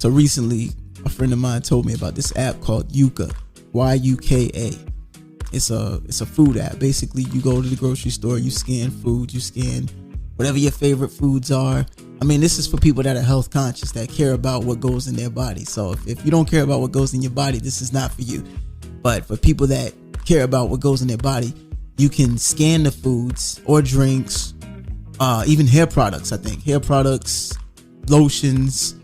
So recently, a friend of mine told me about this app called Yuka, Yuka. It's a food app. Basically, you go to the grocery store, you scan food, you scan whatever your favorite foods are. I mean, this is for people that are health conscious, that care about what goes in their body. So if you don't care about what goes in your body, this is not for you. But for people that care about what goes in their body, you can scan the foods or drinks, even hair products, I think. Hair products, lotions,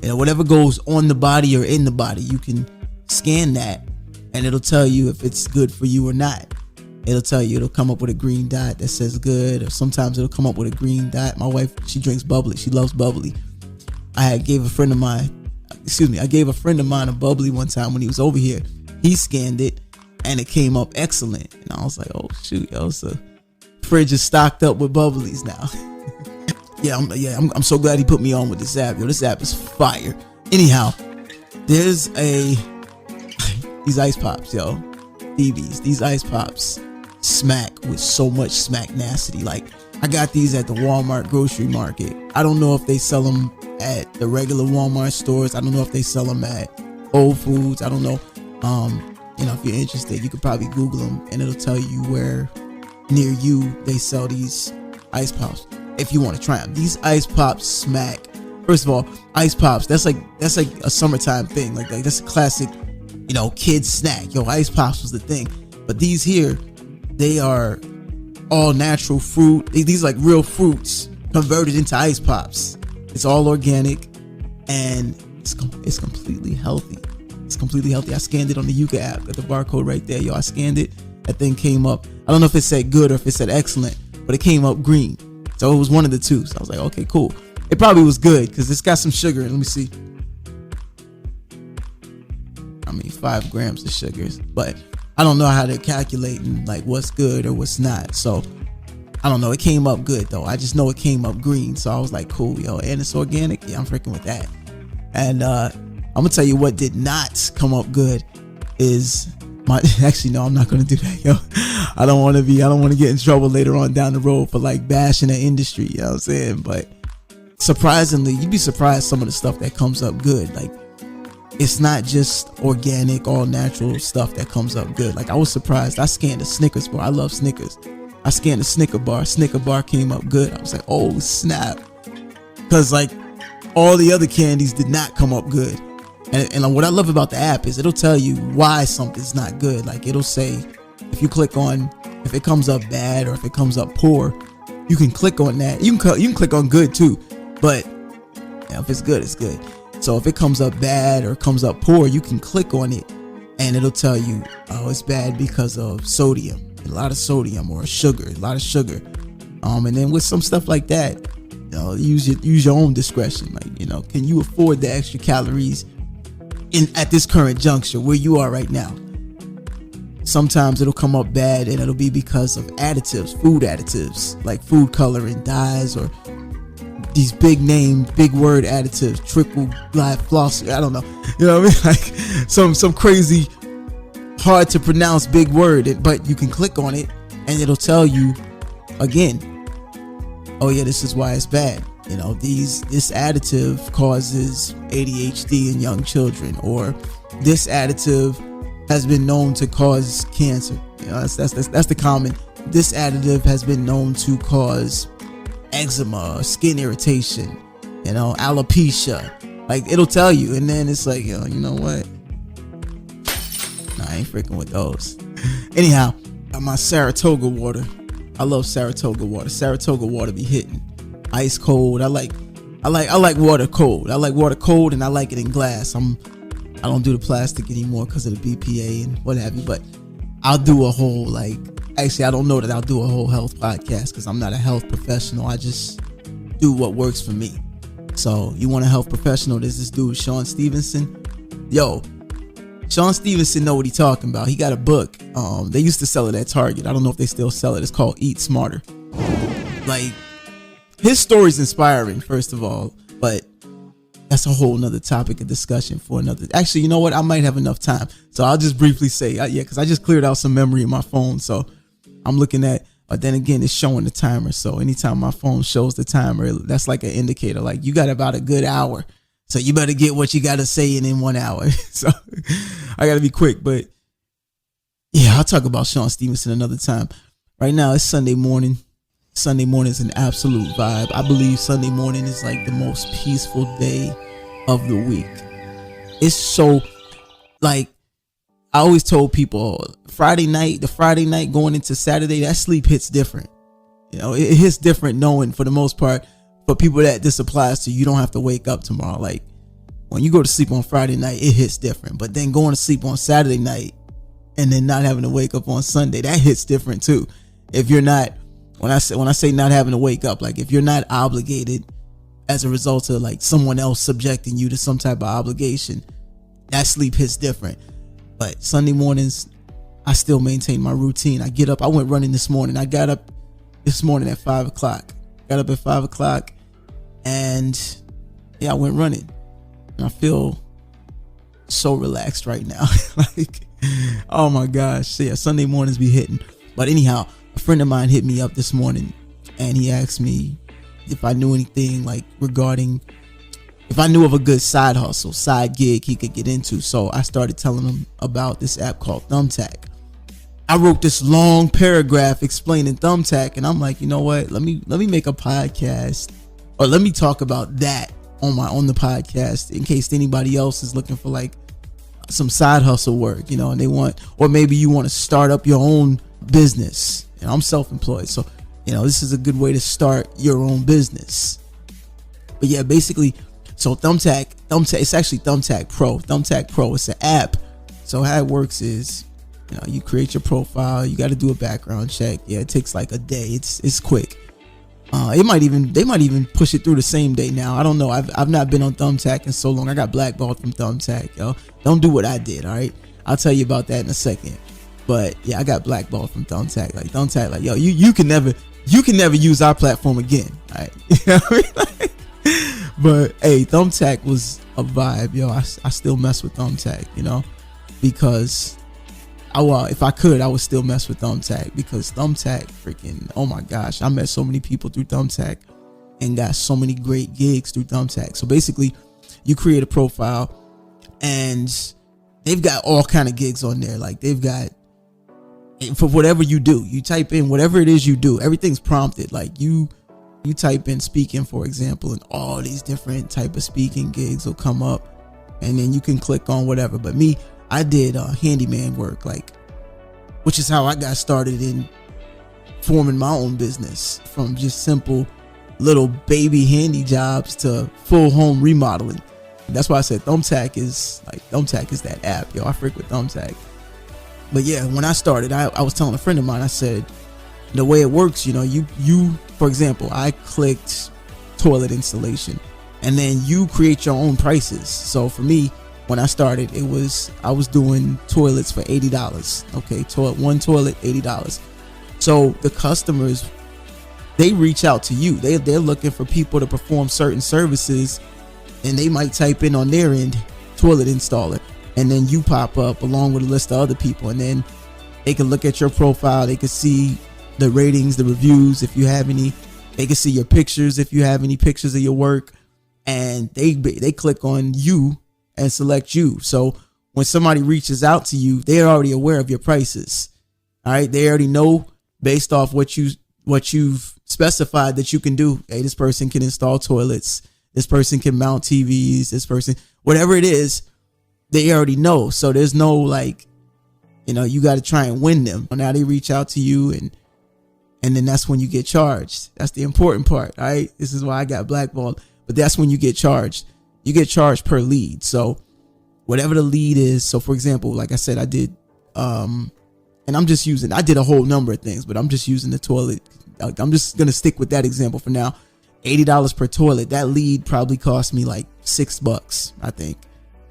whatever goes on the body or in the body, you can scan that and it'll tell you if it's good for you or not. It'll come up with a green dot that says good, or sometimes it'll come up with a green dot. My wife, she drinks bubbly. She loves bubbly. I gave a friend of mine a bubbly one time when he was over here. He scanned it and it came up excellent. And I was like, oh shoot, yo, so fridge is stocked up with bubblies now. I'm so glad he put me on with this app. Yo, this app is fire. Anyhow, there's these ice pops, yo. These ice pops smack with so much smacknacity. Like, I got these at the Walmart grocery market. I don't know if they sell them at the regular Walmart stores. I don't know if they sell them at Whole Foods. I don't know. If you're interested, you could probably Google them and it'll tell you where near you they sell these ice pops if you want to try them. These ice pops smack. First of all, ice pops, that's like a summertime thing. Like that's a classic, kid snack. Yo, ice pops was the thing. But these here, they are all natural fruit. These like real fruits converted into ice pops. It's all organic and it's completely healthy. It's completely healthy. I scanned it on the Yuka app. Got the barcode right there. Yo, I scanned it. That thing came up. I don't know if it said good or if it said excellent, but it came up green. So it was one of the two. So I was like, okay, cool. It probably was good because it's got some sugar. Let me see. 5 grams of sugars, but I don't know how they're calculating like what's good or what's not. So I don't know. It came up good though. I just know it came up green. So I was like, cool, yo, and it's organic. Yeah, I'm freaking with that. And I'm gonna tell you what did not come up good is actually no, I'm not gonna do that, yo. I don't want to get in trouble later on down the road for like bashing the industry, you know what I'm saying? But surprisingly, you'd be surprised some of the stuff that comes up good. Like, it's not just organic, all natural stuff that comes up good. Like, I was surprised. I scanned a Snickers bar. I love Snickers. I scanned a Snicker bar. Snicker bar came up good. I was like, oh snap. Because like all the other candies did not come up good. And what I love about the app is it'll tell you why something's not good. Like, it'll say, if you click on, if it comes up bad or if it comes up poor, you can click on that. You can click on good too. But if it's good, it's good. So if it comes up bad or comes up poor, you can click on it and it'll tell you, oh, it's bad because of sodium, a lot of sodium, or sugar, a lot of sugar. And then with some stuff like that, use your own discretion. Like, can you afford the extra calories at this current juncture where you are right now? Sometimes it'll come up bad and it'll be because of additives, food additives, like food coloring, dyes, or these big word additives, triple live floss. I don't know. You know what I mean? Like some crazy, hard to pronounce big word, but you can click on it and it'll tell you again, oh yeah, this is why it's bad. This additive causes ADHD in young children, or this additive has been known to cause cancer. That's the common. This additive has been known to cause eczema, skin irritation, alopecia. Like, it'll tell you, and then it's like, you know what? Nah, I ain't freaking with those. Anyhow, got my Saratoga water. I love Saratoga water. Saratoga water be hitting ice cold. I like water cold. I like water cold, and I like it in glass. I don't do the plastic anymore because of the BPA and what have you, but I'll do a whole actually, I don't know that I'll do a whole health podcast because I'm not a health professional. I just do what works for me. So you want a health professional? There's this dude, Sean Stevenson. Yo, Sean Stevenson know what he talking about. He got a book. They used to sell it at Target. I don't know if they still sell it. It's called Eat Smarter. Like, his story's inspiring, first of all, but that's a whole nother topic of discussion for another. Actually, you know what? I might have enough time. So I'll just briefly say, because I just cleared out some memory in my phone. So I'm looking at, but then again, it's showing the timer. So anytime my phone shows the timer, that's like an indicator. Like, you got about a good hour So you better get what you got to say in 1 hour. So I got to be quick. But yeah, I'll talk about Sean Stevenson another time. Right now, it's Sunday morning. Sunday morning is an absolute vibe. I believe Sunday morning is like the most peaceful day of the week. It's so, like, I always told people, the Friday night going into Saturday, that sleep hits different. You know, it hits different knowing, for the most part, for people that this applies to, you don't have to wake up tomorrow. Like, when you go to sleep on Friday night, it hits different. But then going to sleep on Saturday night and then not having to wake up on Sunday, that hits different too. If you're not, when I say not having to wake up, like if you're not obligated as a result of like someone else subjecting you to some type of obligation, that sleep hits different. But Sunday mornings, I still maintain my routine. I get up. I went running this morning. I got up this morning at 5 o'clock. Got up at 5 o'clock, and yeah, I went running. And I feel so relaxed right now. Like, oh my gosh. Yeah, Sunday mornings be hitting. But anyhow, a friend of mine hit me up this morning, and he asked me if I knew anything like regarding, if I knew of a good side hustle, side gig he could get into. So I started telling him about this app called Thumbtack. I wrote this long paragraph explaining Thumbtack, and I'm like, you know what? Let me make a podcast, or let me talk about that on the podcast in case anybody else is looking for like some side hustle work, you know, and they want, or maybe you want to start up your own business. And I'm self-employed, so you know, this is a good way to start your own business. But yeah, basically, so Thumbtack, it's actually Thumbtack Pro. Thumbtack Pro, it's an app. So how it works is, you know, you create your profile, you got to do a background check. Yeah, it takes like a day. It's quick. They might even push it through the same day now. I don't know. I've not been on Thumbtack in so long. I got blackballed from Thumbtack, yo. Don't do what I did, all right? I'll tell you about that in a second. But yeah, I got blackballed from Thumbtack. Like Thumbtack, like, yo, you can never use our platform again, all right? You know what I mean? But hey, Thumbtack was a vibe, yo. I still mess with Thumbtack, you know, because if I could, I would still mess with Thumbtack, because Thumbtack freaking, oh my gosh, I met so many people through Thumbtack and got so many great gigs through Thumbtack. So basically, you create a profile and they've got all kind of gigs on there. Like they've got, for whatever you do, you type in whatever it is you do, everything's prompted. Like you type in speaking, for example, and all these different type of speaking gigs will come up, and then you can click on whatever. But me, I did handyman work, like, which is how I got started in forming my own business, from just simple little baby handy jobs to full home remodeling. That's why I said Thumbtack is that app, yo. I freak with Thumbtack. But yeah, when I started, I was telling a friend of mine, I said, the way it works, you know, you for example, I clicked toilet installation, and then you create your own prices. So for me, when I started, I was doing toilets for $80. Okay, one toilet, $80. So the customers, they reach out to you. They're looking for people to perform certain services, and they might type in on their end, toilet installer, and then you pop up along with a list of other people, and then they can look at your profile. They can see the ratings, the reviews, if you have any. They can see your pictures if you have any pictures of your work, and they click on you and select you. So when somebody reaches out to you, they're already aware of your prices. All right, they already know based off what you've specified that you can do. Hey, this person can install toilets, this person can mount TVs, this person, whatever it is, they already know. So there's no like, you know, you got to try and win them. Now they reach out to you, and then that's when you get charged. That's the important part. All right, this is why I got blackballed. But that's when you get charged. You get charged per lead. So whatever the lead is. So for example, like I said, I did, and I did a whole number of things, but I'm just using the toilet. I'm just going to stick with that example for now. $80 per toilet. That lead probably cost me like $6, I think.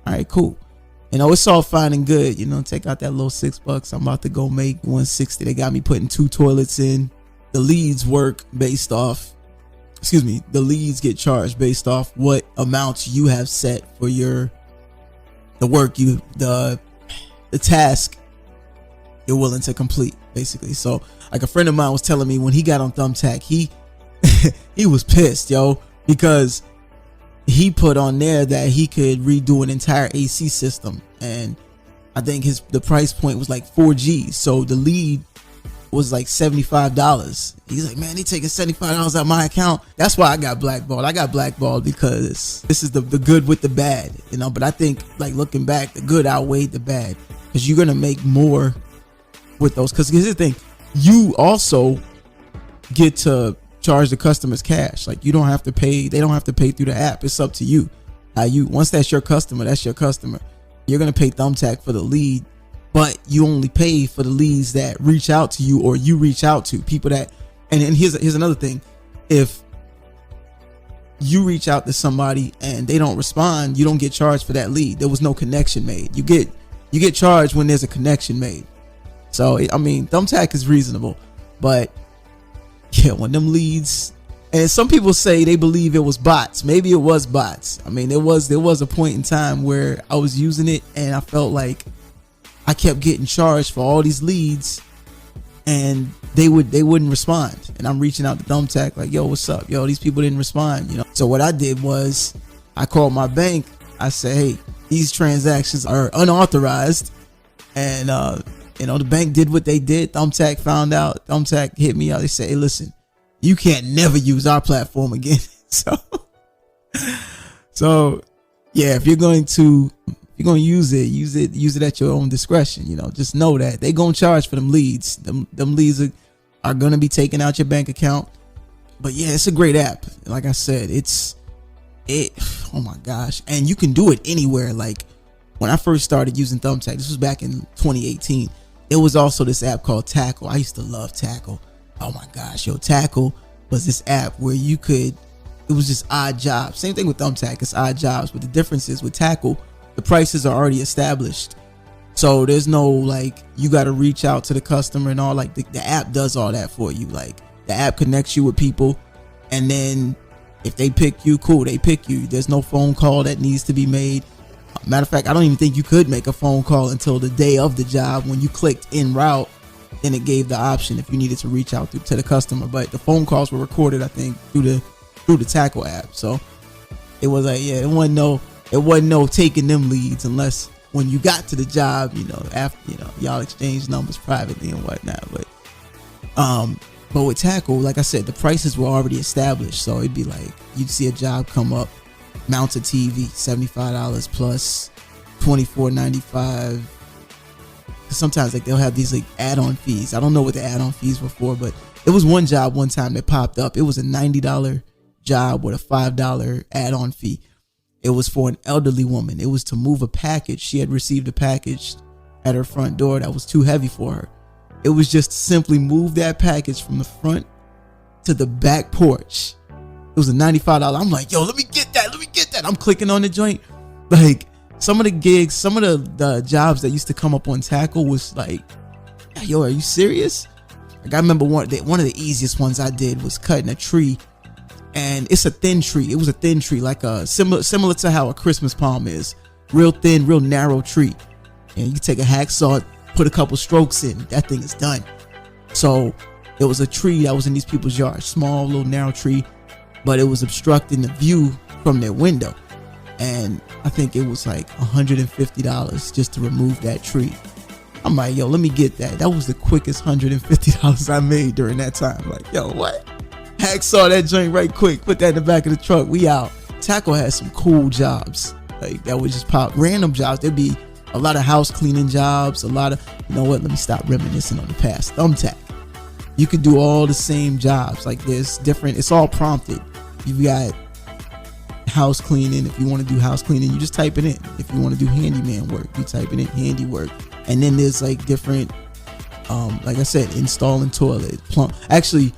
All right, cool. You know, it's all fine and good. You know, take out that little $6. I'm about to go make 160. They got me putting 2 toilets in. The leads work based off, the leads get charged based off what amounts you have set for the work the task you're willing to complete, basically. So like a friend of mine was telling me when he got on Thumbtack, he he was pissed, yo, because he put on there that he could redo an entire AC system, and I think the price point was like 4Gs. So the lead was like $75. He's like, man, they taking $75 out of my account. That's why I got blackballed. I got blackballed because this is the good with the bad, you know. But I think, like, looking back, the good outweighed the bad, because you're gonna make more with those. Because here's the thing, you also get to charge the customers cash. Like, you don't have to pay. They don't have to pay through the app. It's up to you. Once that's your customer, that's your customer. You're gonna pay Thumbtack for the lead, but you only pay for the leads that reach out to you, or you reach out to people that. And here's another thing: if you reach out to somebody and they don't respond, you don't get charged for that lead. There was no connection made. You get charged when there's a connection made. So I mean, Thumbtack is reasonable, but yeah, when them leads. And some people say they believe it was bots. Maybe it was bots. I mean, there was a point in time where I was using it and I felt like I kept getting charged for all these leads, and they wouldn't respond. And I'm reaching out to Thumbtack like, yo, what's up? Yo, these people didn't respond, you know. So what I did was I called my bank. I said, hey, these transactions are unauthorized. And you know, the bank did what they did. Thumbtack found out. Thumbtack hit me out. They said, hey, listen, you can't never use our platform again. So yeah, if you're going to use it at your own discretion. You know, just know that they gonna charge for them leads. Them leads are gonna be taken out your bank account. But yeah, it's a great app. Like I said, oh my gosh. And you can do it anywhere. Like, when I first started using Thumbtack, this was back in 2018, there was also this app called Tackle. I used to love Tackle. Oh my gosh, yo, Tackle was this app where it was just odd jobs. Same thing with Thumbtack, it's odd jobs, but the difference is with Tackle, the prices are already established. So there's no, like, you got to reach out to the customer and all. Like, the app does all that for you. Like, the app connects you with people, and then if they pick you, cool, they pick you. There's no phone call that needs to be made. Matter of fact, I don't even think you could make a phone call until the day of the job. When you clicked en route, then it gave the option if you needed to reach out to the customer. But the phone calls were recorded, I think, through the Tackle app. So it was like, yeah, it wasn't no taking them leads unless when you got to the job, you know, after, you know, y'all exchange numbers privately and whatnot. But with Tackle, like I said, the prices were already established. So it'd be like, you'd see a job come up, mount a TV, $75 plus $24.95. Sometimes, like, they'll have these, like, add-on fees. I don't know what the add-on fees were for, but it was one job one time that popped up. It was a $90 job with a $5 add-on fee. It was for an elderly woman. It was to move a package. She had received a package at her front door that was too heavy for her. It was just simply move that package from the front to the back porch. It was a $95. I'm like, yo, let me get that. I'm clicking on the joint. Like, some of the gigs, some of the jobs that used to come up on Tackle was like, yo, are you serious? Like, I remember one of the easiest ones I did was cutting a tree, and it's a thin tree. It was a thin tree, like a similar to how a Christmas palm is. Real thin, real narrow tree. And you take a hacksaw, put a couple strokes in, that thing is done. So it was a tree that was in these people's yard, small little narrow tree, but it was obstructing the view from their window. And I think it was like $150 just to remove that tree. I'm like, yo, let me get that. That was the quickest $150 I made during that time. Like, yo, what? Hacksaw that joint right quick. Put that in the back of the truck. We out. Tackle had some cool jobs. Like, that would just pop. Random jobs. There'd be a lot of house cleaning jobs. A lot of, you know what? Let me stop reminiscing on the past. Thumbtack. You could do all the same jobs. Like, there's different. It's all prompted. You've got house cleaning. If you want to do house cleaning, you just type it in. If you want to do handyman work, you type it in, handiwork. And then there's like different, like I said, installing toilet, actually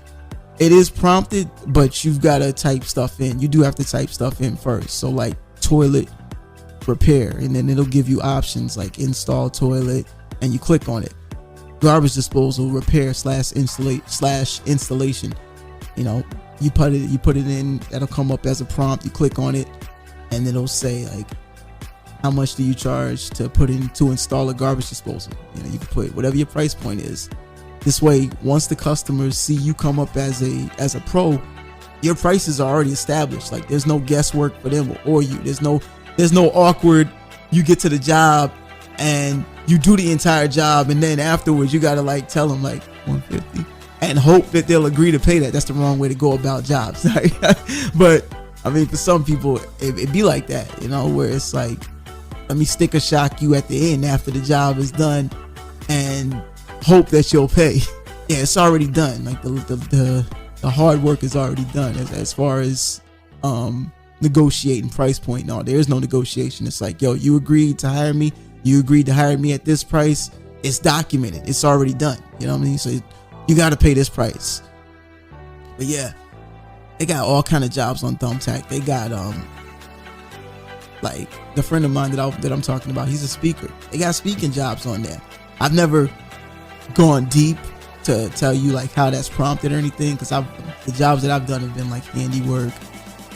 it is prompted, but you've got to type stuff in. You do have to type stuff in first. So like toilet repair, and then it'll give you options like install toilet, and you click on it. Garbage disposal repair / installation. You know, you put it in, that'll come up as a prompt. You click on it, and it'll say like, how much do you charge to install a garbage disposal? You know, you can put whatever your price point is. This way, once the customers see you come up as a pro, your prices are already established. Like there's no guesswork for them or you. There's no awkward. You get to the job and you do the entire job, and then afterwards you gotta like tell them like 150 and hope that they'll agree to pay that. That's the wrong way to go about jobs. But I mean, for some people it be like that, you know, where it's like, let me sticker shock you at the end after the job is done and hope that you'll pay. Yeah, it's already done. Like the hard work is already done as far as negotiating price point. No, there is no negotiation. It's like, yo, you agreed to hire me. You agreed to hire me at this price. It's documented. It's already done. You know what I mean? So you got to pay this price. But yeah, they got all kind of jobs on Thumbtack. They got like the friend of mine that I'm talking about. He's a speaker. They got speaking jobs on there. I've never gone deep to tell you like how that's prompted or anything, because the jobs that I've done have been like handiwork,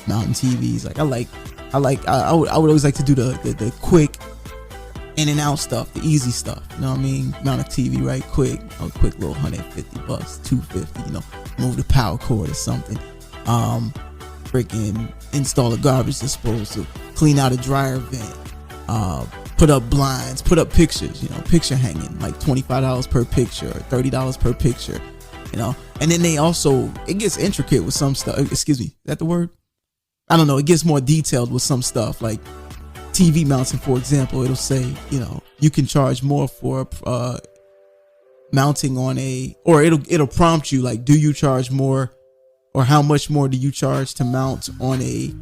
mountain TVs. Like I would always like to do the quick in and out stuff, the easy stuff. You know what I mean? Mount a TV right quick, a quick little $150, $250. You know, move the power cord or something. Freaking install a garbage disposal, clean out a dryer vent, put up blinds, put up pictures, you know, picture hanging, like $25 per picture or $30 per picture, you know. And then it gets intricate with some stuff. Excuse me, is that the word? I don't know. It gets more detailed with some stuff, like TV mounting, for example. It'll say, you know, you can charge more for mounting on or it'll prompt you like, do you charge more, or how much more do you charge to mount on a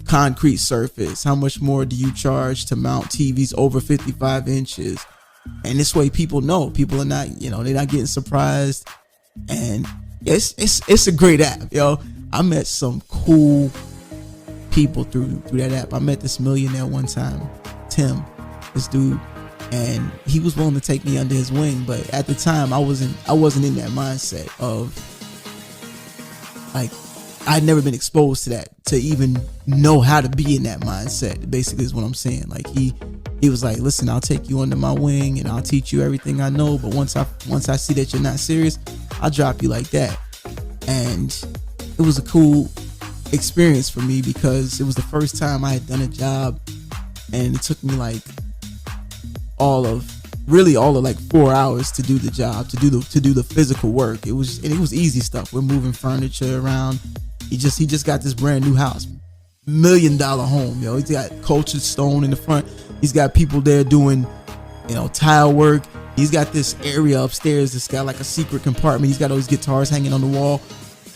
concrete surface? How much more do you charge to mount TVs over 55 inches? And this way people know. People are not, you know, they're not getting surprised. And it's a great app, yo. I met some cool people through that app. I met this millionaire one time, Tim, this dude, and he was willing to take me under his wing. But at the time I wasn't in that mindset of like, I'd never been exposed to that, to even know how to be in that mindset, basically is what I'm saying. Like he was like, listen, I'll take you under my wing and I'll teach you everything I know, but once I see that you're not serious, I'll drop you like that. And it was a cool experience for me because it was the first time I had done a job, and it took me like all of like 4 hours to do the job, to do the physical work. It was easy stuff. We're moving furniture around. He just got this brand new house, $1 million home, yo. He's got cultured stone in the front. He's got people there doing, you know, tile work. He's got this area upstairs that's got like a secret compartment. He's got all these guitars hanging on the wall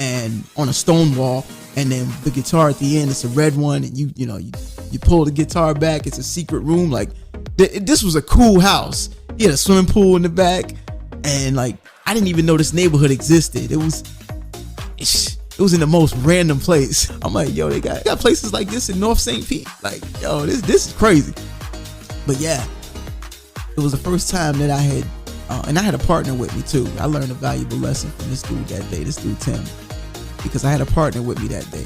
and on a stone wall. And then the guitar at the end, it's a red one. And you pull the guitar back. It's a secret room. Like this was a cool house. He had a swimming pool in the back. And like, I didn't even know this neighborhood existed. It was in the most random place. I'm like, yo, they got places like this in North St. Pete. Like, yo, this is crazy. But yeah, it was the first time that I had, and I had a partner with me too. I learned a valuable lesson from this dude that day, this dude Tim, because I had a partner with me that day.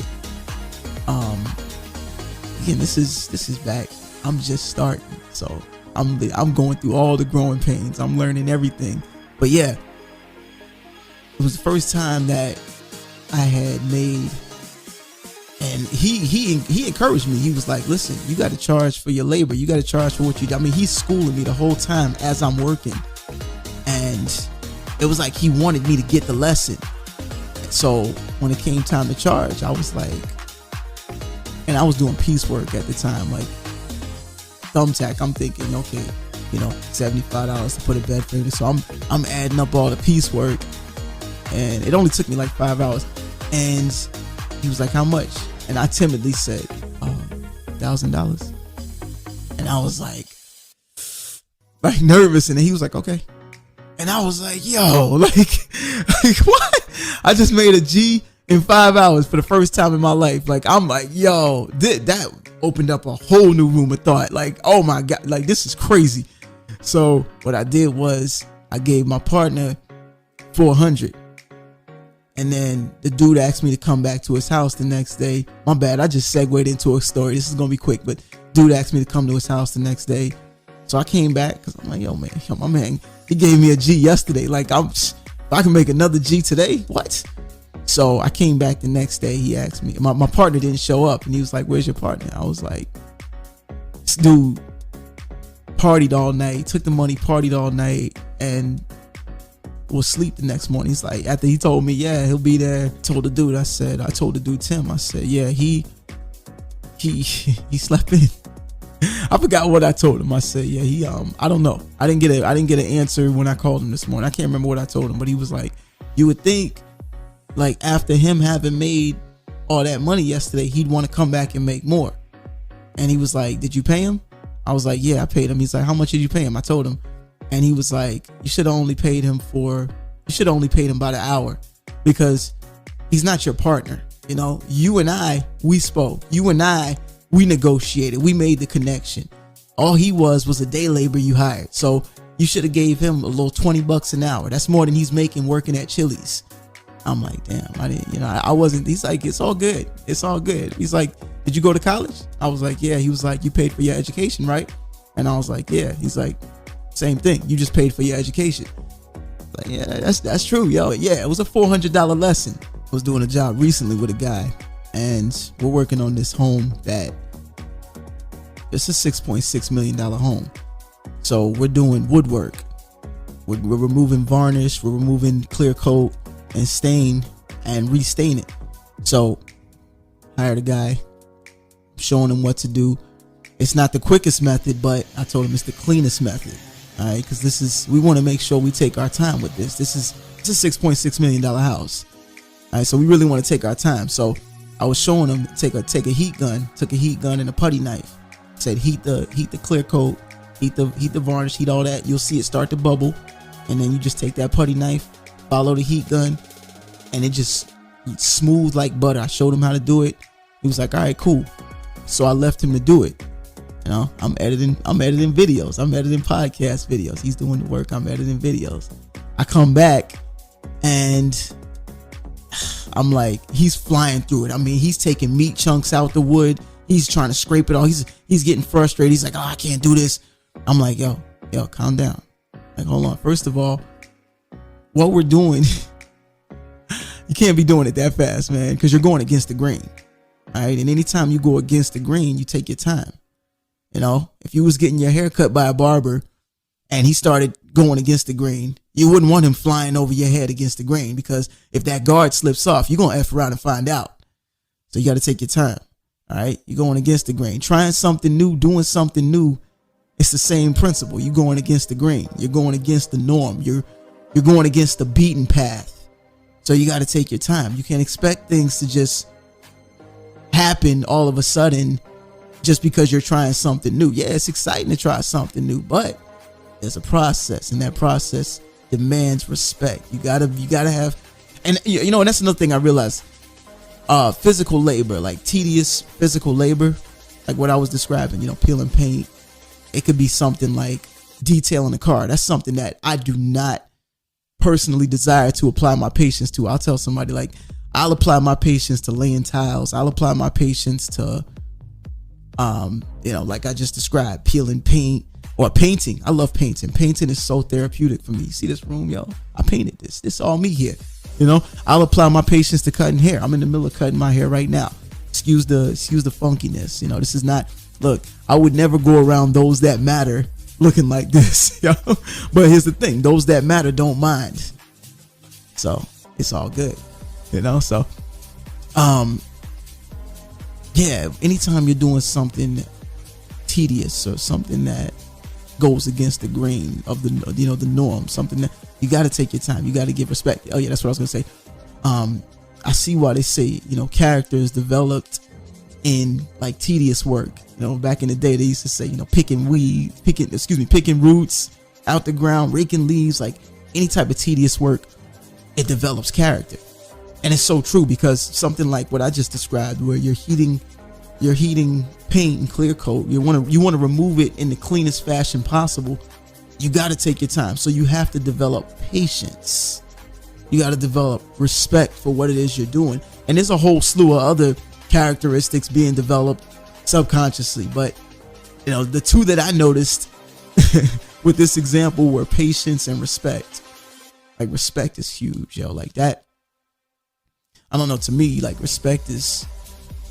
Again, this is back. I'm just starting, so I'm going through all the growing pains. I'm learning everything. But yeah, it was the first time that I had made, and he encouraged me. He was like, listen, you got to charge for your labor. You got to charge for what you do. I mean, he's schooling me the whole time as I'm working. And it was like he wanted me to get the lesson. So when it came time to charge, I was like, and I was doing piecework at the time, like Thumbtack. I'm thinking, okay, you know, $75 to put a bed frame. So I'm adding up all the piecework, and it only took me like 5 hours. And he was like, how much? And I timidly said, $1,000. And I was like nervous. And then he was like, okay. And I was like, yo, like what? I just made a G in 5 hours for the first time in my life. Like, I'm like, yo, that opened up a whole new room of thought. Like, oh my God, like this is crazy. So what I did was I gave my partner $400. And then the dude asked me to come back to his house the next day. My bad, I just segued into a story. This is gonna be quick, but dude asked me to come to his house the next day. So I came back because I'm like, yo, my man, he gave me a G yesterday. Like, if I can make another G today, what? So I came back the next day. He asked me, my partner didn't show up, and he was like, "Where's your partner?" I was like, "This dude partied all night, took the money, partied all night, and was asleep the next morning." He's like, after he told me, yeah, he'll be there. Told the dude, I told the dude Tim, I said, yeah, he slept in. I forgot what I told him. I said, yeah, I don't know. I didn't get an answer when I called him this morning. I can't remember what I told him, but he was like, you would think, like, after him having made all that money yesterday, he'd want to come back and make more. And he was like, did you pay him? I was like, yeah, I paid him. He's like, how much did you pay him? I told him. And he was like, you should have only paid him by the hour, because he's not your partner. You know, you and I, we spoke. You and I, we negotiated. We made the connection. All he was a day labor you hired. So you should have gave him a little $20 an hour. That's more than he's making working at Chili's. I'm like, damn, I didn't, you know, I wasn't. He's like, it's all good. It's all good. He's like, did you go to college? I was like, yeah. He was like, you paid for your education, right? And I was like, yeah. He's like, same thing. You just paid for your education. Like, yeah, that's true, yo. Yeah, it was a $400 lesson. I was doing a job recently with a guy, and we're working on this home that it's a $6.6 million home. So we're doing woodwork. We're removing varnish. We're removing clear coat and stain and restain it. So hired a guy, showing him what to do. It's not the quickest method, but I told him it's the cleanest method. All right, because we want to make sure we take our time with this. It's a $6.6 million house. All right, so we really want to take our time. So I was showing him take a heat gun, took a heat gun and a putty knife. Said heat the clear coat, heat the varnish, heat all that. You'll see it start to bubble, and then you just take that putty knife, follow the heat gun, and it just smooth like butter. I showed him how to do it. He was like, all right, cool. So I left him to do it. You know, I'm editing videos. I'm editing podcast videos. He's doing the work. I'm editing videos. I come back and I'm like, he's flying through it. I mean, he's taking meat chunks out the wood. He's trying to scrape it all. He's getting frustrated. He's like, oh, I can't do this. I'm like, yo, calm down. Like, hold on. First of all, what we're doing, you can't be doing it that fast, man, because you're going against the grain. All right. And anytime you go against the grain, you take your time. You know, if you was getting your hair cut by a barber and he started going against the grain, you wouldn't want him flying over your head against the grain, because if that guard slips off, you're going to F around and find out. So you got to take your time. All right. You're going against the grain, trying something new, doing something new. It's the same principle. You're going against the grain. You're going against the norm. You're going against the beaten path. So you got to take your time. You can't expect things to just happen all of a sudden just because you're trying something new. Yeah, it's exciting to try something new, but there's a process, and that process demands respect. You gotta have, and you know, and that's another thing I realized. Physical labor, like tedious physical labor, like what I was describing, you know, peeling paint. It could be something like detailing a car. That's something that I do not personally desire to apply my patience to. I'll tell somebody, like, I'll apply my patience to laying tiles. I'll apply my patience to, you know, like I just described, peeling paint or painting. I love painting. Painting is so therapeutic for me. See this room, yo? I painted this. This is all me here. You know, I'll apply my patience to cutting hair. I'm in the middle of cutting my hair right now. Excuse the funkiness. You know, this is not, look, I would never go around those that matter looking like this. Yo. But here's the thing. Those that matter don't mind. So it's all good. You know, so, yeah, anytime you're doing something tedious or something that goes against the grain of the, you know, the norm, something that you got to take your time, you got to give respect. Oh yeah, that's what I was gonna say. I see why they say, you know, characters developed in like tedious work. You know, back in the day they used to say, you know, picking roots out the ground, raking leaves, like any type of tedious work, it develops character. And it's so true, because something like what I just described, where you're heating paint and clear coat, you want to remove it in the cleanest fashion possible. You got to take your time. So you have to develop patience. You got to develop respect for what it is you're doing. And there's a whole slew of other characteristics being developed subconsciously. But, you know, the two that I noticed with this example were patience and respect. Like, respect is huge, yo. Like that. I don't know, to me, like, respect that's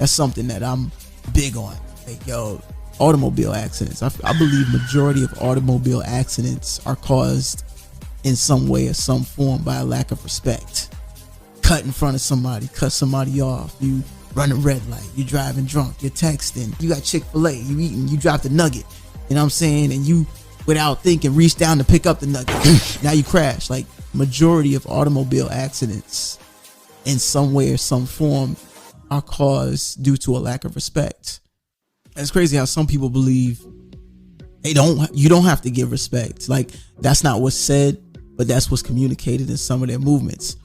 something that I'm big on. Like, yo, automobile accidents, I believe majority of automobile accidents are caused in some way or some form by a lack of respect. Cut in front of somebody, cut somebody off, you run a red light, you driving drunk, you're texting, you got Chick-fil-A, you eating, you dropped a nugget, you know what I'm saying, and you, without thinking, reach down to pick up the nugget. Now you crash. Like, majority of automobile accidents in some way or some form are caused due to a lack of respect. And it's crazy how some people believe you don't have to give respect. Like, that's not what's said, but that's what's communicated in some of their movements.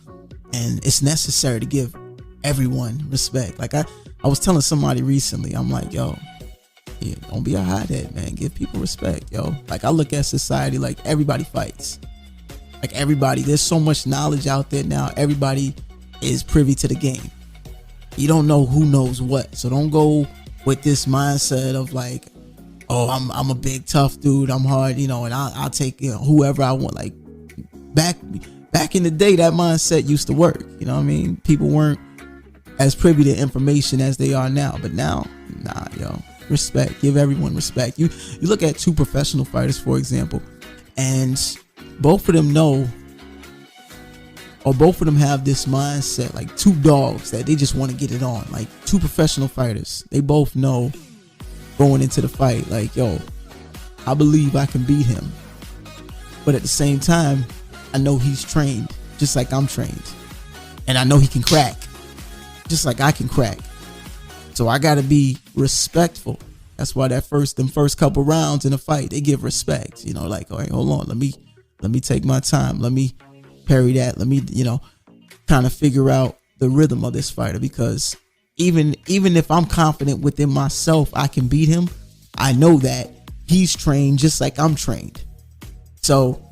And it's necessary to give everyone respect. Like, I was telling somebody recently, I'm like, yo, yeah, don't be a hothead, man. Give people respect, yo. Like, I look at society like everybody fights. Like, everybody, there's so much knowledge out there now. Everybody is privy to the game. You don't know who knows what. So don't go with this mindset of like, oh, I'm a big tough dude, I'm hard, you know, and I'll take, you know, whoever I want. Like, back in the day, that mindset used to work. You know what I mean? People weren't as privy to information as they are now. But now, nah, yo, respect. Give everyone respect. You look at two professional fighters, for example, and both of them know, or both of them have this mindset, like two dogs that they just want to get it on. Like, two professional fighters, they both know going into the fight, like, yo, I believe I can beat him. But at the same time, I know he's trained just like I'm trained. And I know he can crack just like I can crack. So I got to be respectful. That's why them first couple rounds in a fight, they give respect. You know, like, all right, hold on, let me take my time. Let me parry that. Let me, you know, kind of figure out the rhythm of this fighter, because even if I'm confident within myself I can beat him, I know that he's trained just like I'm trained. So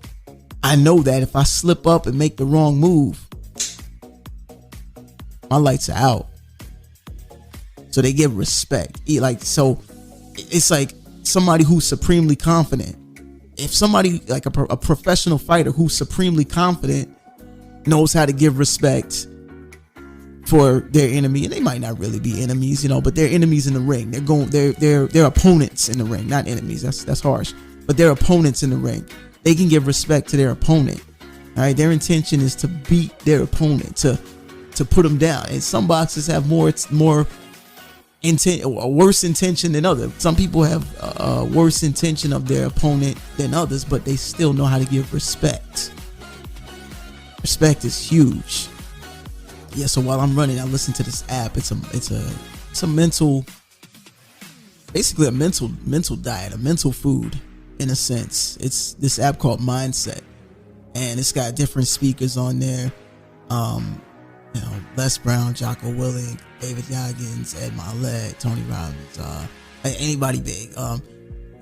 I know that if I slip up and make the wrong move, my lights are out. So they give respect. Like, so it's like somebody who's supremely confident. If somebody like a professional fighter who's supremely confident knows how to give respect for their enemy, and they might not really be enemies, you know, but they're enemies in the ring. They're opponents in the ring, not enemies. That's harsh, but they're opponents in the ring. They can give respect to their opponent. All right, their intention is to beat their opponent, to put them down. And some boxers have more intent, or worse intention than others. Some people have a worse intention of their opponent than others, but they still know how to give respect. Respect is huge. Yeah, so while I'm running, I listen to this app. It's a mental, basically a mental diet, a mental food in a sense. It's this app called Mindset, and it's got different speakers on there. You know, Les Brown, Jocko Willink, David Goggins, Ed Milet, Tony Robbins, anybody big.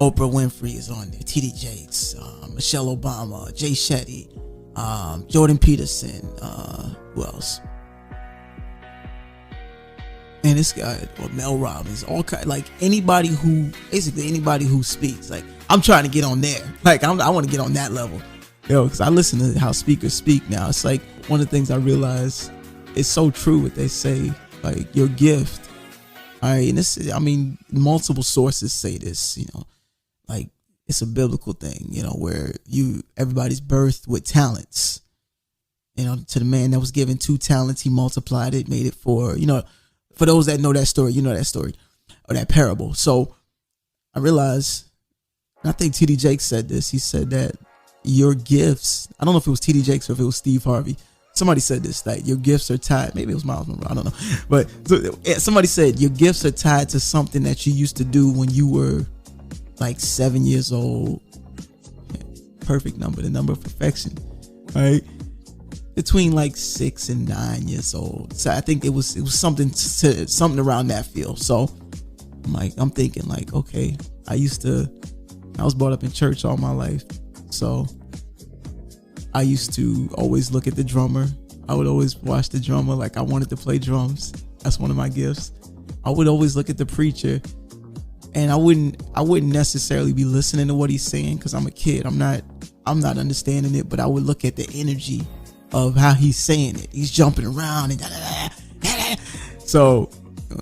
Oprah Winfrey is on there, TD Jakes, Michelle Obama, Jay Shetty, Jordan Peterson, who else? And this guy, or Mel Robbins, all kind, like anybody who speaks. Like, I'm trying to get on there. Like, I want to get on that level, yo, because I listen to how speakers speak now. It's like one of the things I realize, it's so true what they say, like your gift. All right, and this, I mean, multiple sources say this, you know, like it's a biblical thing, you know, where everybody's birthed with talents. You know, to the man that was given 2 talents, he multiplied it, made it 4. You know, for those that know that story, you know that story or that parable. So I realized, and I think TD Jakes said this. He said that your gifts, I don't know if it was TD Jakes or if it was Steve Harvey. Somebody said this, like your gifts are tied. Maybe it was Miles Monroe. I don't know. But somebody said your gifts are tied to something that you used to do when you were like 7 years old. Perfect number, the number of perfection. Right? Between like 6 and 9 years old. So I think it was something around that field. So I'm thinking like, okay, I was brought up in church all my life. So I used to always look at the drummer. I would always watch the drummer like I wanted to play drums. That's one of my gifts. I would always look at the preacher, and I wouldn't necessarily be listening to what he's saying because I'm a kid. I'm not understanding it, but I would look at the energy of how he's saying it. He's jumping around and So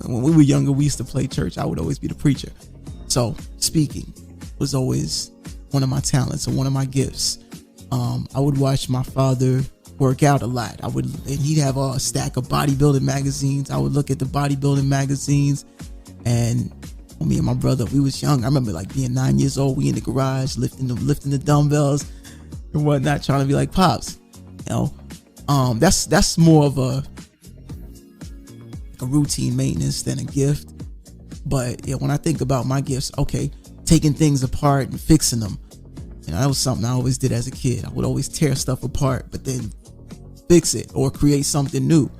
when we were younger, we used to play church. I would always be the preacher. So speaking was always one of my talents and one of my gifts. I would watch my father work out a lot. And he'd have a stack of bodybuilding magazines. I would look at the bodybuilding magazines, and me and my brother, we was young. I remember like being 9 years old. We in the garage lifting the dumbbells and whatnot, trying to be like Pops. That's more of a routine maintenance than a gift. But yeah, when I think about my gifts, okay, taking things apart and fixing them, that was something I always did as a kid. I would always tear stuff apart, but then fix it or create something new.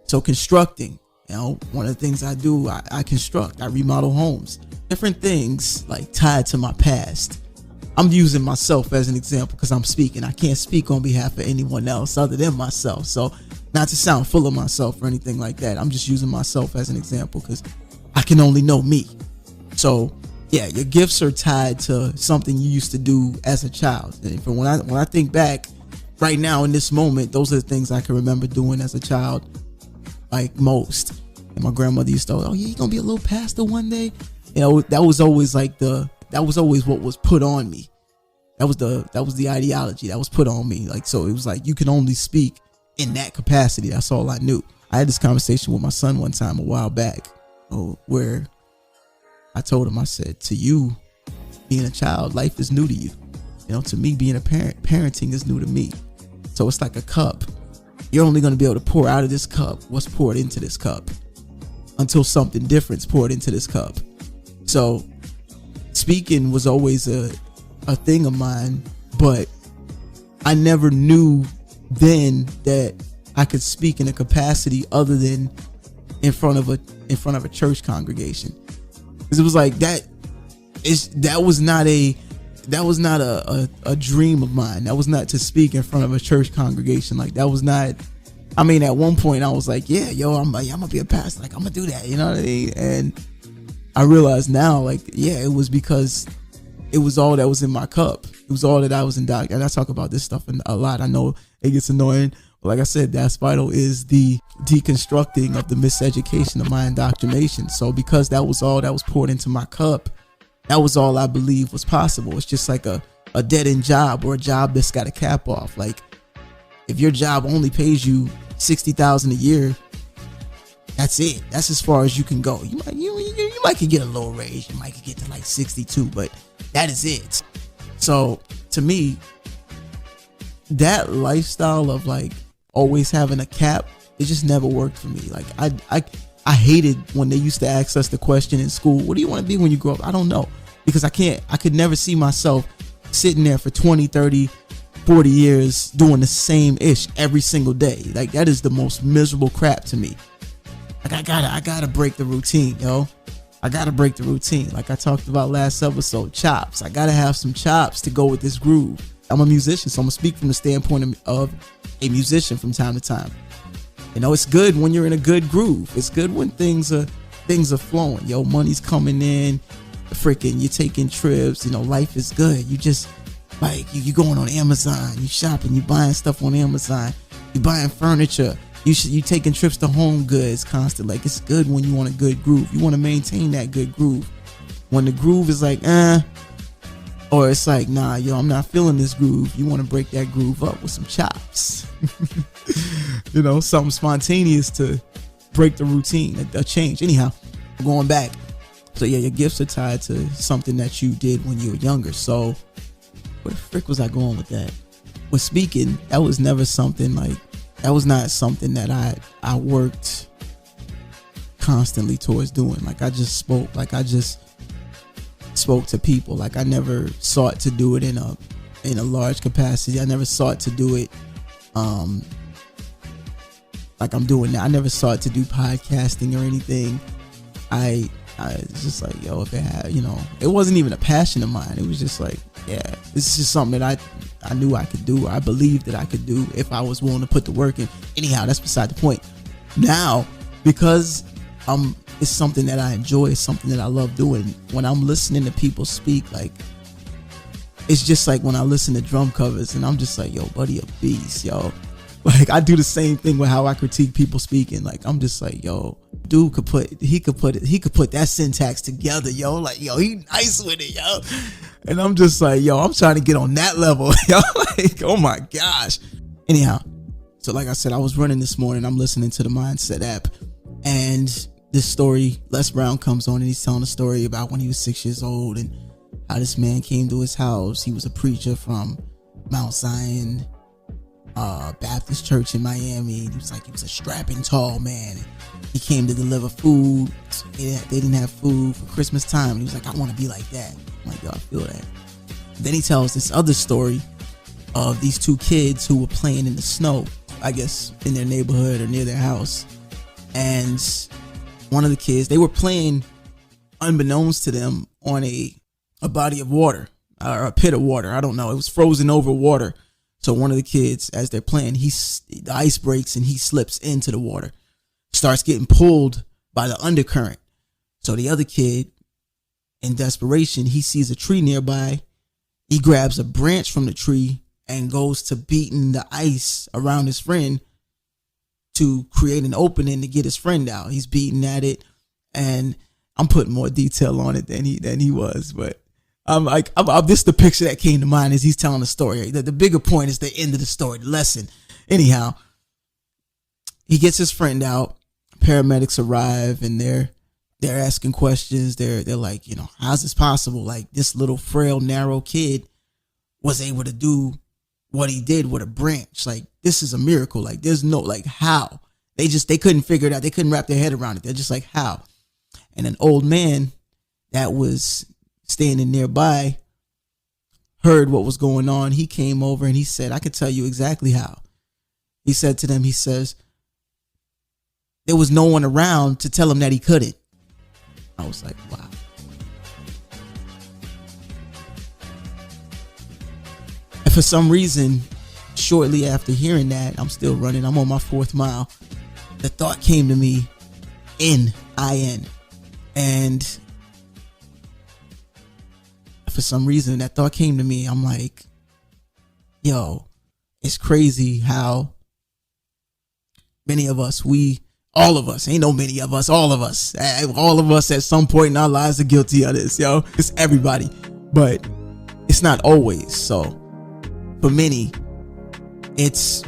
So constructing, one of the things I do, I construct, I remodel homes, different things like tied to my past. I'm using myself as an example because I'm speaking. I can't speak on behalf of anyone else other than myself. So not to sound full of myself or anything like that. I'm just using myself as an example because I can only know me. So yeah, your gifts are tied to something you used to do as a child. And when I think back right now in this moment, those are the things I can remember doing as a child, like most. And my grandmother used to, you're gonna be a little pastor one day. That was always what was put on me. That was the ideology that was put on me. Like, so it was like you can only speak in that capacity. That's all I knew. I had this conversation with my son one time a while back, where I told him, I said, to you, being a child, life is new to you. To me, being a parent, parenting is new to me. So it's like a cup. You're only going to be able to pour out of this cup what's poured into this cup until something different's poured into this cup. So speaking was always a thing of mine, but I never knew then that I could speak in a capacity other than in front of a church congregation. Because it was like that was not a dream of mine. That was not to speak in front of a church congregation. Like, that was not, at one point I was like, yeah, I'm gonna be a pastor. Like, I'm gonna do that. You know what I mean? And I realize now, like, yeah, it was because it was all that was in my cup. It was all that I was indoctrinated. And I talk about this stuff a lot. I know it gets annoying. But like I said, That's Vital is the deconstructing of the miseducation of my indoctrination. So because that was all that was poured into my cup, that was all I believe was possible. It's just like a dead-end job, or a job that's got a cap off. Like, if your job only pays you $60,000 a year, that's it. That's as far as you can go. You might could get a little raise. You might could get to like 62, but that is it. So to me, that lifestyle of like always having a cap, it just never worked for me. Like, I hated when they used to ask us the question in school, what do you want to be when you grow up? I don't know, because I could never see myself sitting there for 20, 30, 40 years doing the same ish every single day. Like, that is the most miserable crap to me. Like, I gotta break the routine, yo. I gotta break the routine. Like I talked about last episode, chops. I gotta have some chops to go with this groove. I'm a musician, so I'm gonna speak from the standpoint of a musician from time to time. It's good when you're in a good groove. It's good when things are flowing. Yo, money's coming in, freaking, you're taking trips. Life is good. You just like you going on Amazon, you shopping, you buying stuff on Amazon, you buying furniture. You taking trips to Home Goods constantly. Like, it's good when you want a good groove. You want to maintain that good groove. When the groove is like, or it's like, nah, yo, I'm not feeling this groove. You want to break that groove up with some chops. Something spontaneous to break the routine, a change. Anyhow, going back. So yeah, your gifts are tied to something that you did when you were younger. So where the frick was I going with that? With speaking, that was never something like, that was not something that I worked constantly towards doing. Like, I just spoke. Like, I just spoke to people. Like, I never sought to do it in a large capacity. I never sought to do it like I'm doing now. I never sought to do podcasting or anything. I was just like, yo, if it had, it wasn't even a passion of mine. It was just like, yeah, this is just something that I knew I could do. I believed that I could do if I was willing to put the work in. Anyhow, that's beside the point. Now, because it's something that I enjoy, it's something that I love doing. When I'm listening to people speak, like, it's just like when I listen to drum covers and I'm just like, yo, buddy, a beast, yo. Like, I do the same thing with how I critique people speaking. Like, I'm just like, yo, dude could put that syntax together, yo. Like, yo, he nice with it, yo. And I'm just like, yo, I'm trying to get on that level, yo. Like, oh my gosh. Anyhow, so like I said, I was running this morning. I'm listening to the Mindset app, and this story, Les Brown comes on and he's telling a story about when he was 6 years old and how this man came to his house. He was a preacher from Mount Zion Baptist Church in Miami. He was a strapping tall man. He came to deliver food. They didn't have food for Christmas time. And he was like, I want to be like that. I'm like, yo, I feel that. Then he tells this other story of these two kids who were playing in the snow, I guess in their neighborhood or near their house. And one of the kids, they were playing unbeknownst to them on a body of water or a pit of water. I don't know. It was frozen over water. So one of the kids, as they're playing, the ice breaks and he slips into the water, starts getting pulled by the undercurrent. So the other kid, in desperation, he sees a tree nearby. He grabs a branch from the tree and goes to beating the ice around his friend to create an opening to get his friend out. He's beating at it, and I'm putting more detail on it than he was, but I'm this the picture that came to mind as he's telling the story. The bigger point is the end of the story, the lesson. Anyhow, he gets his friend out. Paramedics arrive and they're asking questions. They're like, you know, how's this possible? Like, this little frail, narrow kid was able to do what he did with a branch. Like, this is a miracle. Like, there's no, like, how? They couldn't figure it out. They couldn't wrap their head around it. They're just like, how? And an old man that was standing nearby heard what was going on. He came over and he said, I could tell you exactly how. He said to them, he says, there was no one around to tell him that he couldn't. I was like, wow. And for some reason, shortly after hearing that, I'm still running. I'm on my 4th mile. The thought came to me, N-I-N. And for some reason, that thought came to me. I'm like, yo, it's crazy how many of us, all of us, ain't no many of us, all of us at some point in our lives are guilty of this, yo. It's everybody, but it's not always. So for many, it's,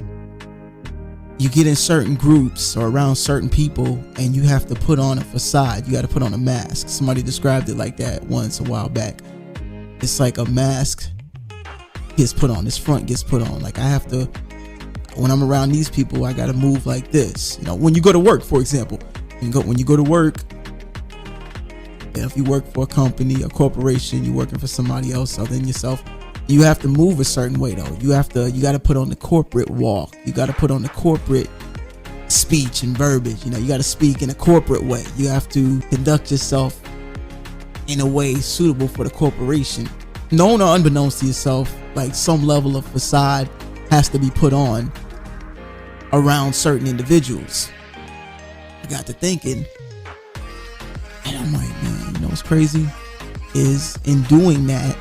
you get in certain groups or around certain people and you have to put on a facade. You got to put on a mask. Somebody described it like that once a while back. It's like a mask gets put on. This front gets put on. Like, I have to, when I'm around these people, I got to move like this. You know, when you go to work, for example, when you go to work, if you work for a company, a corporation, you're working for somebody else other than yourself, you have to move a certain way though. You got to put on the corporate walk. You got to put on the corporate speech and verbiage. You know, you got to speak in a corporate way. You have to conduct yourself in a way suitable for the corporation. Known or unbeknownst to yourself, like, some level of facade has to be put on around certain individuals. I got to thinking, and I'm like, man, you know what's crazy is, in doing that,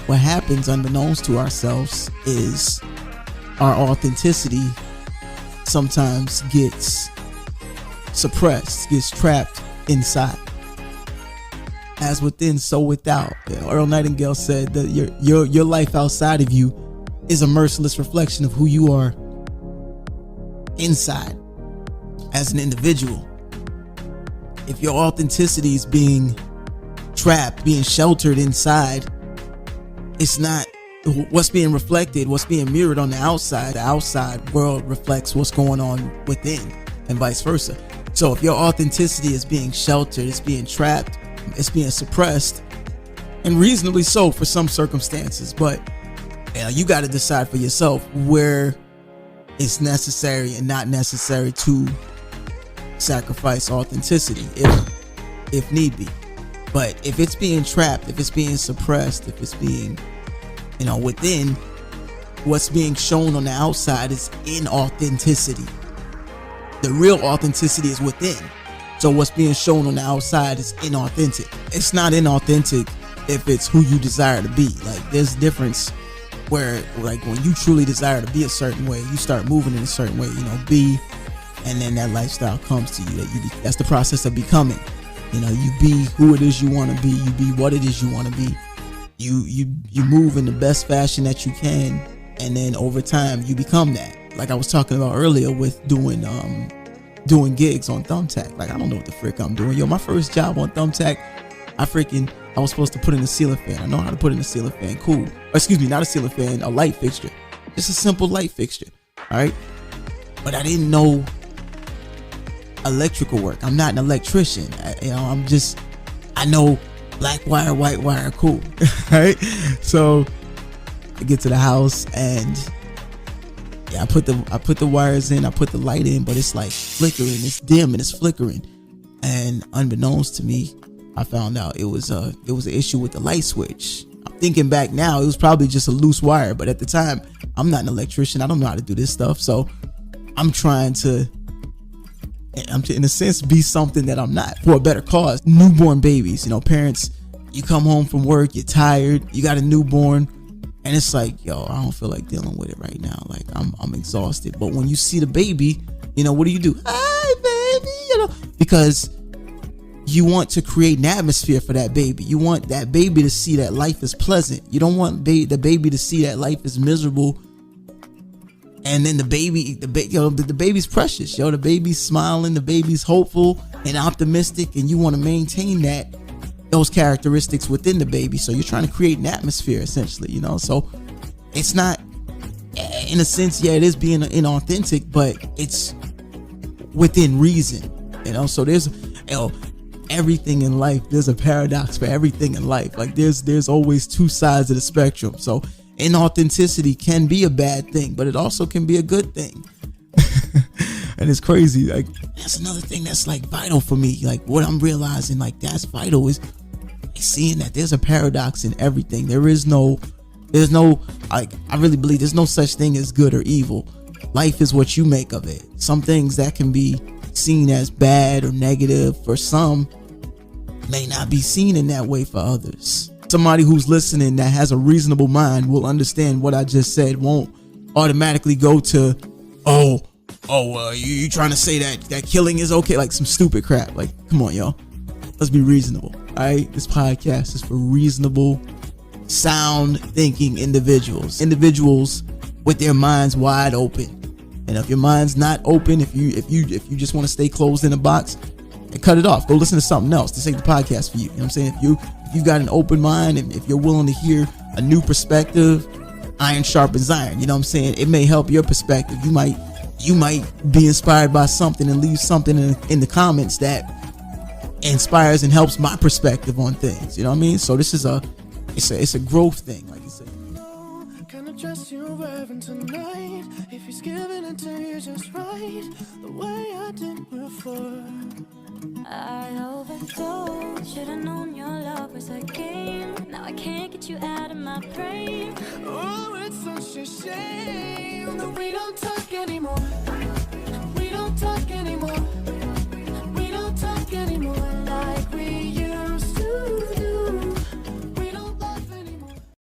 what happens unbeknownst to ourselves is our authenticity sometimes gets suppressed, gets trapped inside. As within, so without. Earl Nightingale said that your life outside of you is a merciless reflection of who you are inside as an individual. If your authenticity is being trapped, being sheltered inside, it's not what's being reflected, what's being mirrored on the outside. The outside world reflects what's going on within, and vice versa. So if your authenticity is being sheltered, it's being trapped, it's being suppressed, and reasonably so for some circumstances, but you got to decide for yourself where it's necessary and not necessary to sacrifice authenticity if need be. But if it's being trapped, if it's being suppressed, if it's being, within, what's being shown on the outside is inauthenticity. The real authenticity is within. So what's being shown on the outside is inauthentic. It's not inauthentic if it's who you desire to be. Like, there's a difference where like when you truly desire to be a certain way, you start moving in a certain way, be, and then that lifestyle comes to you. That's the process of becoming. You be who it is you want to be. You be what it is you want to be. You move in the best fashion that you can, and then over time you become that. Like I was talking about earlier with doing gigs on Thumbtack. Like I don't know what the frick I'm doing. My first job on Thumbtack, I was supposed to put in a ceiling fan. I know how to put in a ceiling fan. Cool. Or excuse me, not a ceiling fan, a light fixture. Just a simple light fixture. All right. But I didn't know electrical work. I'm not an electrician. I know black wire, white wire, cool. Right? So I get to the house and I put the wires in, I put the light in, but it's like flickering, it's dim and it's flickering. And unbeknownst to me, I found out it was an issue with the light switch. I'm thinking back now, it was probably just a loose wire, but at the time, I'm not an electrician. I don't know how to do this stuff. So I'm trying to, in a sense, be something that I'm not for a better cause. Newborn babies, parents, you come home from work, you're tired, you got a newborn, and it's like, yo, I don't feel like dealing with it right now. Like I'm exhausted. But when you see the baby, what do? Hi, baby, because you want to create an atmosphere for that baby. You want that baby to see that life is pleasant. You don't want the baby to see that life is miserable. And then the baby's precious. The baby's smiling, the baby's hopeful and optimistic, and you want to maintain those characteristics within the baby. So you're trying to create an atmosphere, essentially, So it's not, in a sense, it is being inauthentic, but it's within reason, So there's, everything in life, there's a paradox for everything in life. Like there's always two sides of the spectrum. So inauthenticity can be a bad thing, but it also can be a good thing. And it's crazy. Like that's another thing that's like vital for me. Like what I'm realizing, like that's vital, is seeing that there's a paradox in everything. There's no, like, I really believe there's no such thing as good or evil. Life is what you make of it. Some things that can be seen as bad or negative for some may not be seen in that way for others. Somebody who's listening that has a reasonable mind will understand what I just said. Won't automatically go to, you trying to say that killing is okay, like some stupid crap. Like, come on, y'all, let's be reasonable. All right, this podcast is for reasonable, sound thinking individuals with their minds wide open. And if your mind's not open, if you just want to stay closed in a box, and cut it off. Go listen to something else. This ain't the podcast for you. You know what I'm saying? If you've got an open mind and if you're willing to hear a new perspective, iron sharpens iron. You know what I'm saying? It may help your perspective. You might be inspired by something and leave something in the comments that inspires and helps my perspective on things. You know what I mean? So this is it's a growth thing, like you said. Kind of dress you're wearing tonight, if he's giving it to you just right, the way I did before. I overdosed, should've known your love was a game. Now I can't get you out of my brain. Oh, it's such a shame that we don't talk anymore.